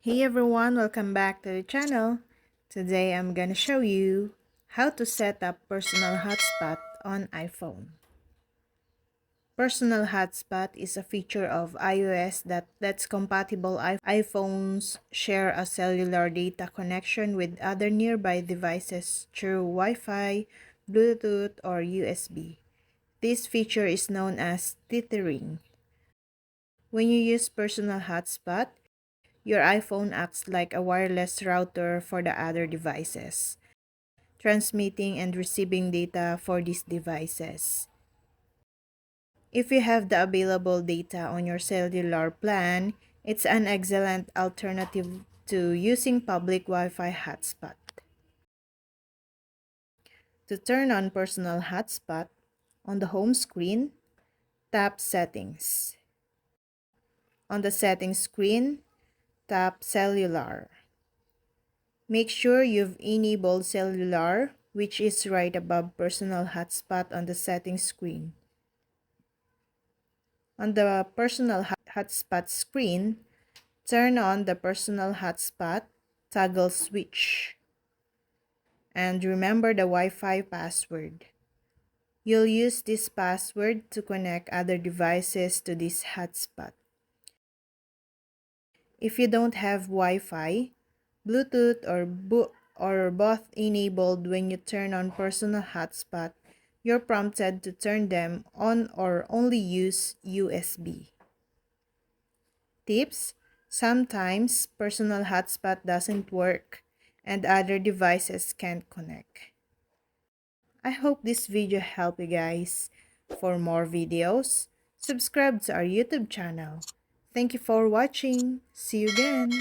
Hey everyone, welcome back to the channel. Today I'm gonna show you how to set up Personal Hotspot on iPhone. Personal Hotspot is a feature of iOS that lets compatible iPhones share a cellular data connection with other nearby devices through Wi-Fi, Bluetooth, or USB. This feature is known as tethering. When you use Personal Hotspot, your iPhone acts like a wireless router for the other devices, transmitting and receiving data for these devices. If you have the available data on your cellular plan, it's an excellent alternative to using public Wi-Fi hotspot. To turn on Personal Hotspot, on the home screen, tap Settings. On the Settings screen, tap Cellular. Make sure you've enabled cellular, which is right above Personal Hotspot on the settings screen. On the Personal Hotspot screen, turn on the Personal Hotspot toggle switch. And remember the Wi-Fi password. You'll use this password to connect other devices to this hotspot. If you don't have Wi-Fi, Bluetooth or both enabled when you turn on Personal Hotspot, you're prompted to turn them on or only use USB. Tips: sometimes Personal Hotspot doesn't work and other devices can't connect. I hope this video helped you guys. For more videos, subscribe to our YouTube channel. Thank you for watching. See you again.